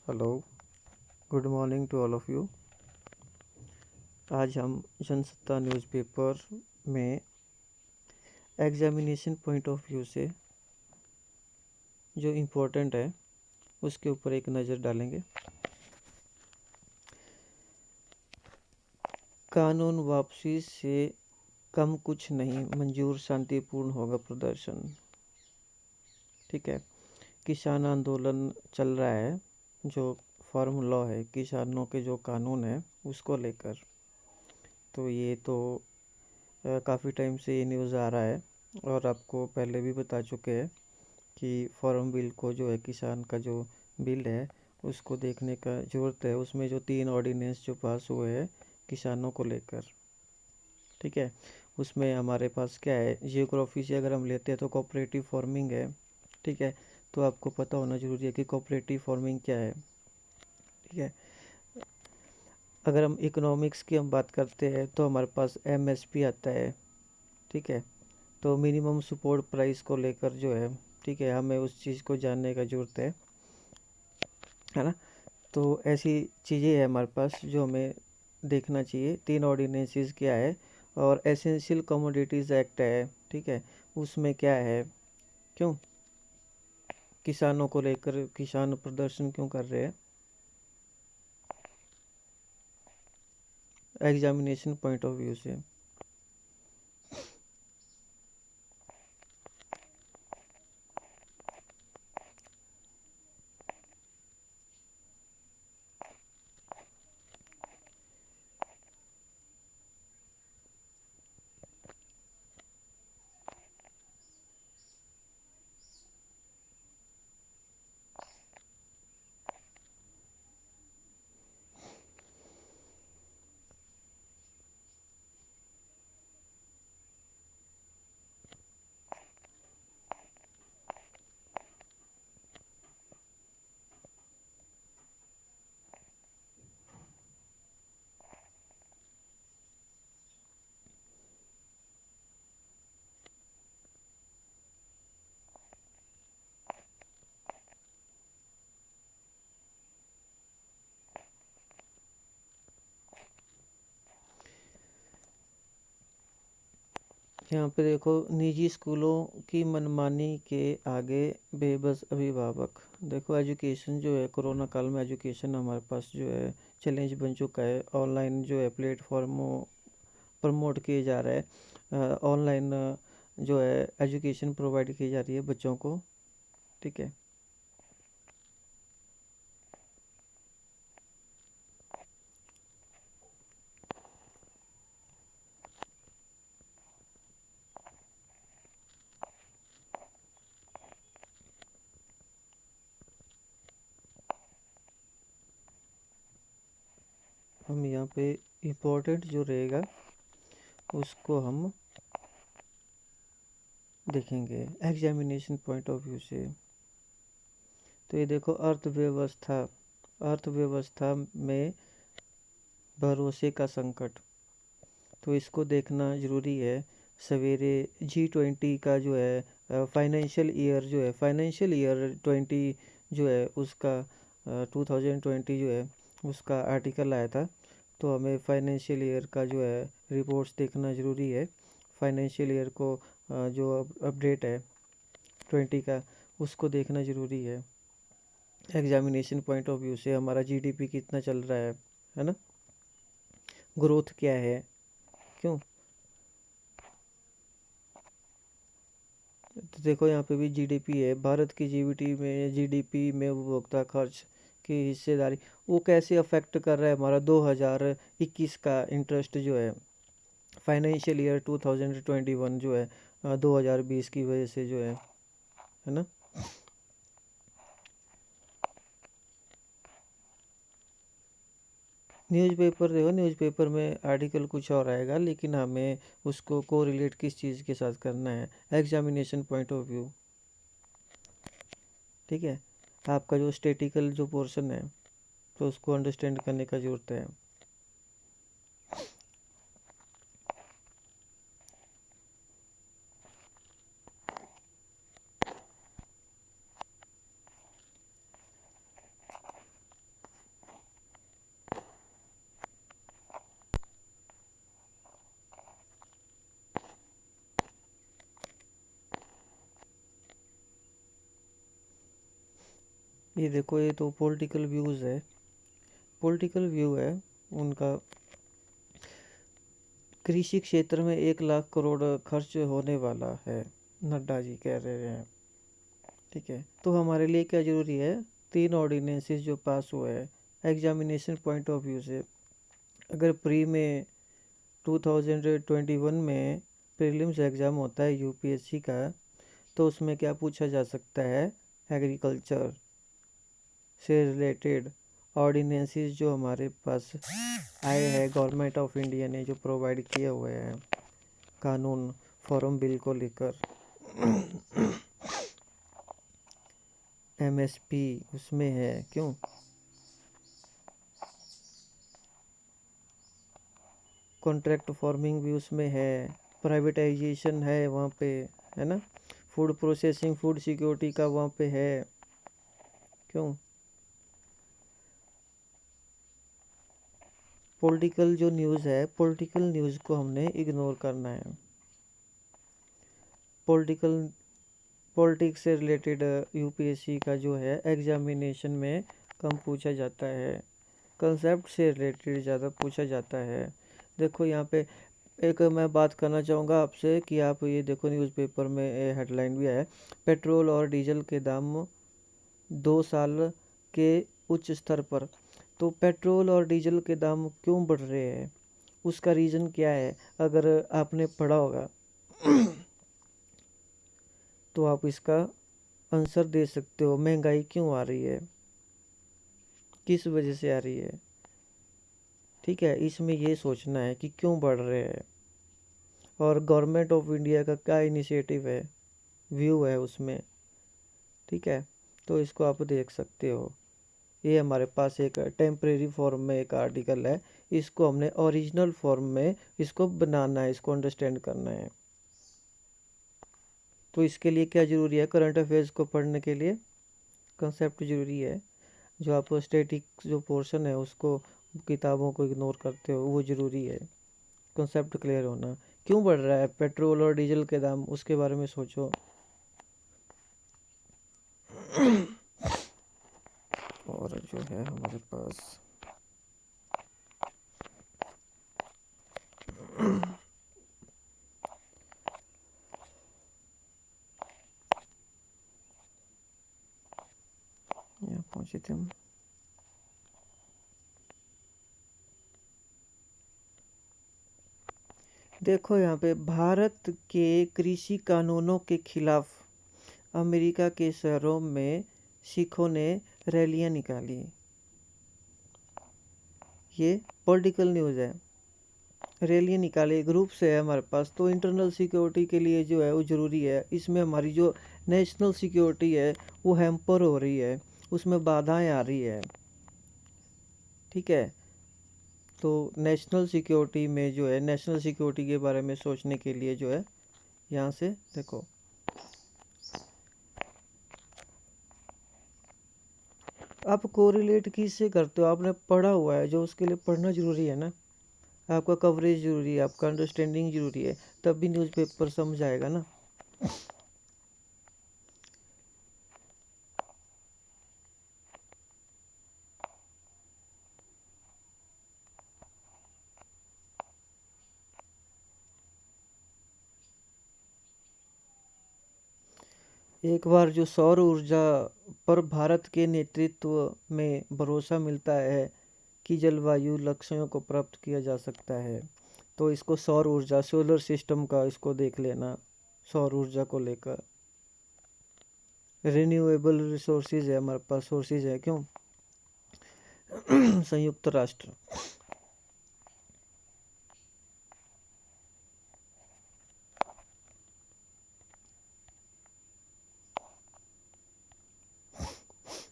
Hello, good morning to all of you. आज हम Jansatta newspaper में एग्जामिनेशन पॉइंट ऑफ व्यू से जो इम्पोर्टेंट है उसके ऊपर एक नज़र डालेंगे। कानून वापसी से कम कुछ नहीं, मंजूर, शांतिपूर्ण होगा प्रदर्शन। ठीक है, किसान आंदोलन चल रहा है। जो फार्म लॉ है, किसानों के जो कानून है उसको लेकर, तो ये तो काफ़ी टाइम से ये न्यूज़ आ रहा है और आपको पहले भी बता चुके हैं कि फार्म बिल को जो है, किसान का जो बिल है उसको देखने का ज़रूरत है। उसमें जो 3 ऑर्डिनेंस जो पास हुए हैं किसानों को लेकर, ठीक है, उसमें हमारे पास क्या है, जियोग्राफी से अगर हम लेते हैं तो कोऑपरेटिव फार्मिंग है। ठीक है, तो आपको पता होना ज़रूरी है कि कोऑपरेटिव फार्मिंग क्या है। ठीक है, अगर हम इकोनॉमिक्स की हम बात करते हैं तो हमारे पास एमएसपी आता है। ठीक है, तो मिनिमम सपोर्ट प्राइस को लेकर जो है, ठीक है, हमें उस चीज़ को जानने का ज़रूरत है ना। तो ऐसी चीज़ें हैं हमारे पास जो हमें देखना चाहिए। 3 ऑर्डिनेंसेस क्या है, और एसेंशियल कमोडिटीज़ एक्ट है। ठीक है, उसमें क्या है, क्यों किसानों को लेकर किसान प्रदर्शन क्यों कर रहे हैं, एग्जामिनेशन पॉइंट ऑफ व्यू से। यहाँ पे देखो, निजी स्कूलों की मनमानी के आगे बेबस अभिभावक। देखो, एजुकेशन जो है, कोरोना काल में एजुकेशन हमारे पास जो है चैलेंज बन चुका है। ऑनलाइन जो है प्लेटफॉर्मों प्रमोट किए जा रहा है, ऑनलाइन जो है एजुकेशन प्रोवाइड की जा रही है बच्चों को। ठीक है, हम यहाँ पे इम्पोर्टेंट जो रहेगा उसको हम देखेंगे एग्जामिनेशन पॉइंट ऑफ व्यू से। तो ये देखो, अर्थव्यवस्था, अर्थव्यवस्था में भरोसे का संकट, तो इसको देखना ज़रूरी है। सवेरे G20 का जो है फाइनेंशियल ईयर जो है, फाइनेंशियल ईयर 20 जो है उसका 2020 जो है उसका आर्टिकल आया था। तो हमें फाइनेंशियल ईयर का जो है रिपोर्ट्स देखना ज़रूरी है। फाइनेंशियल ईयर को जो अपडेट है 20 का, उसको देखना ज़रूरी है। एग्जामिनेशन पॉइंट ऑफ व्यू से हमारा जीडीपी कितना चल रहा है ना, ग्रोथ क्या है, क्यों। तो देखो, यहाँ पे भी जीडीपी है, भारत की जीडीपी में, जीडीपी में उपभोक्ता खर्च की हिस्सेदारी, वो कैसे अफेक्ट कर रहा है हमारा 2021 का इंटरेस्ट जो है, फाइनेंशियल ईयर 2021 जो है 2020 की वजह से जो है ना। न्यूज़पेपर देखो, न्यूज़पेपर में आर्टिकल कुछ और आएगा, लेकिन हमें उसको कोरिलेट किस चीज़ के साथ करना है, एग्जामिनेशन पॉइंट ऑफ व्यू। ठीक है, आपका जो स्टेटिकल जो पोर्शन है तो उसको अंडरस्टैंड करने का ज़रूरत है। ये देखो, ये तो पॉलिटिकल व्यूज़ है, पॉलिटिकल व्यू है उनका। कृषि क्षेत्र में 1 लाख करोड़ खर्च होने वाला है, नड्डा जी कह रहे हैं। ठीक है, तो हमारे लिए क्या ज़रूरी है, 3 ऑर्डिनेंसेस जो पास हुए हैं एग्जामिनेशन पॉइंट ऑफ व्यू से। अगर प्री में 2021 में प्रीलिम्स एग्ज़ाम होता है यूपीएससी का, तो उसमें क्या पूछा जा सकता है, एग्रीकल्चर से रिलेटेड ऑर्डिनेंसेस जो हमारे पास आए हैं गवर्नमेंट ऑफ इंडिया ने जो प्रोवाइड किए हुए हैं कानून फॉर्म बिल को लेकर, एमएसपी उसमें है क्यों, कॉन्ट्रैक्ट फार्मिंग भी उसमें है, प्राइवेटाइजेशन है वहाँ पे, है ना, फूड प्रोसेसिंग फूड सिक्योरिटी का वहाँ पे है क्यों। पॉलिटिकल जो न्यूज़ है, पॉलिटिकल न्यूज़ को हमने इग्नोर करना है। पॉलिटिकल पॉलिटिक्स से रिलेटेड यूपीएससी का जो है एग्जामिनेशन में कम पूछा जाता है, कंसेप्ट से रिलेटेड ज़्यादा पूछा जाता है। देखो यहाँ पे एक मैं बात करना चाहूँगा आपसे कि आप ये देखो न्यूज़पेपर में हेडलाइन भी है, पेट्रोल और डीजल के दाम 2 साल के उच्च स्तर पर। तो पेट्रोल और डीजल के दाम क्यों बढ़ रहे हैं, उसका रीज़न क्या है, अगर आपने पढ़ा होगा तो आप इसका आंसर दे सकते हो। महंगाई क्यों आ रही है, किस वजह से आ रही है, ठीक है, इसमें ये सोचना है कि क्यों बढ़ रहे हैं और गवर्नमेंट ऑफ इंडिया का क्या इनिशिएटिव है, व्यू है उसमें। ठीक है, तो इसको आप देख सकते हो। ये हमारे पास एक टेम्परेरी फॉर्म में एक आर्टिकल है, इसको हमने ओरिजिनल फॉर्म में इसको बनाना है, इसको अंडरस्टैंड करना है। तो इसके लिए क्या ज़रूरी है, करंट अफेयर्स को पढ़ने के लिए कंसेप्ट ज़रूरी है। जो आप स्टैटिक जो पोर्शन है उसको किताबों को इग्नोर करते हो वो ज़रूरी है, कंसेप्ट क्लियर होना। क्यों बढ़ रहा है पेट्रोल और डीजल के दाम, उसके बारे में सोचो। और जो है हमारे पास यहाँ पहुँचे थे हम। देखो यहाँ पे भारत के कृषि कानूनों के खिलाफ अमेरिका के शहरों में सिखों ने रैलियां निकाली। ये पॉलिटिकल न्यूज़ है, रैलियां निकाली ग्रुप से है हमारे पास। तो इंटरनल सिक्योरिटी के लिए जो है वो ज़रूरी है, इसमें हमारी जो नेशनल सिक्योरिटी है वो हैम्पर हो रही है, उसमें बाधाएं आ रही है। ठीक है, तो नेशनल सिक्योरिटी में जो है, नेशनल सिक्योरिटी के बारे में सोचने के लिए जो है यहाँ से देखो, आप कोरिलेट किससे करते हो, आपने पढ़ा हुआ है, जो उसके लिए पढ़ना ज़रूरी है ना, आपका कवरेज ज़रूरी है, आपका अंडरस्टैंडिंग ज़रूरी है, तब भी न्यूज़पेपर समझ आएगा ना। एक बार जो सौर ऊर्जा पर भारत के नेतृत्व में भरोसा मिलता है कि जलवायु लक्ष्यों को प्राप्त किया जा सकता है। तो इसको सौर ऊर्जा, सोलर सिस्टम का इसको देख लेना, सौर ऊर्जा को लेकर रिन्यूएबल रिसोर्सेज है हमारे पास, सोर्सेज है क्यों। संयुक्त राष्ट्र